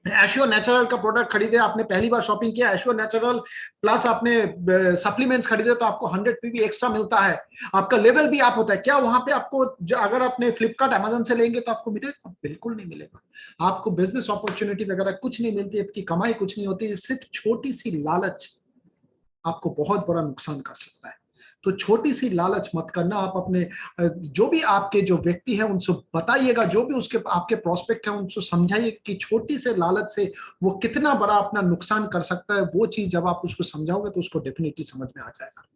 एश्योर नेचुरल का प्रोडक्ट खरीदे, आपने पहली बार शॉपिंग किया एश्योर नेचुरल, प्लस आपने सप्लीमेंट्स खरीदे, तो आपको 100 पीवी एक्स्ट्रा मिलता है, आपका लेवल भी आप होता है। क्या वहां पे आपको अगर आपने फ्लिपकार्ट अमेजन से लेंगे तो आपको मिलेगा? बिल्कुल नहीं मिलेगा। आपको बिजनेस अपॉर्चुनिटी वगैरह कुछ नहीं मिलती, आपकी कमाई कुछ नहीं होती। सिर्फ छोटी सी लालच आपको बहुत बड़ा नुकसान कर सकता है। तो छोटी सी लालच मत करना। आप अपने जो भी आपके जो व्यक्ति है उनसे बताइएगा, जो भी उसके आपके प्रोस्पेक्ट है उनसे समझाइए कि छोटी से लालच से वो कितना बड़ा अपना नुकसान कर सकता है। वो चीज जब आप उसको समझाओगे तो उसको डेफिनेटली समझ में आ जाएगा।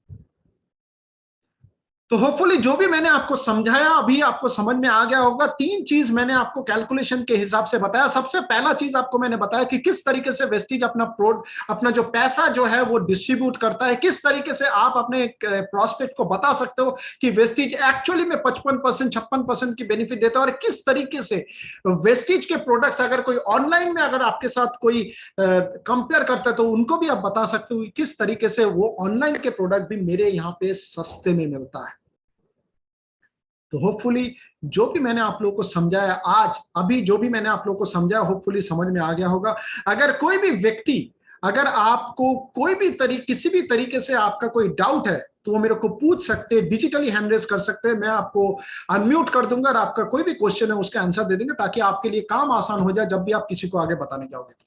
तो होपफुली जो भी मैंने आपको समझाया अभी आपको समझ में आ गया होगा। 3 चीज मैंने आपको कैलकुलेशन के हिसाब से बताया। सबसे पहला चीज आपको मैंने बताया कि किस तरीके से वेस्टीज अपना जो पैसा जो है वो डिस्ट्रीब्यूट करता है, किस तरीके से आप अपने प्रोस्पेक्ट को बता सकते हो कि वेस्टीज एक्चुअली में 55% 56% की बेनिफिट देता है, और किस तरीके से वेस्टीज के प्रोडक्ट्स अगर कोई ऑनलाइन में अगर आपके साथ कोई कंपेयर करता है तो उनको भी आप बता सकते हो किस तरीके से वो ऑनलाइन के प्रोडक्ट भी मेरे यहाँ पे सस्ते में मिलता है। तो होपफुली जो भी मैंने आप लोगों को समझाया आज, अभी जो भी मैंने आप लोगों को समझाया, होपफुली समझ में आ गया होगा। अगर कोई भी व्यक्ति, अगर आपको कोई भी किसी भी तरीके से आपका कोई डाउट है तो वो मेरे को पूछ सकते हैं, डिजिटली हैंड रेज कर सकते हैं। मैं आपको अनम्यूट कर दूंगा और आपका कोई भी क्वेश्चन है उसका आंसर दे देंगे, ताकि आपके लिए काम आसान हो जाए जब भी आप किसी को आगे बताने जाओगे।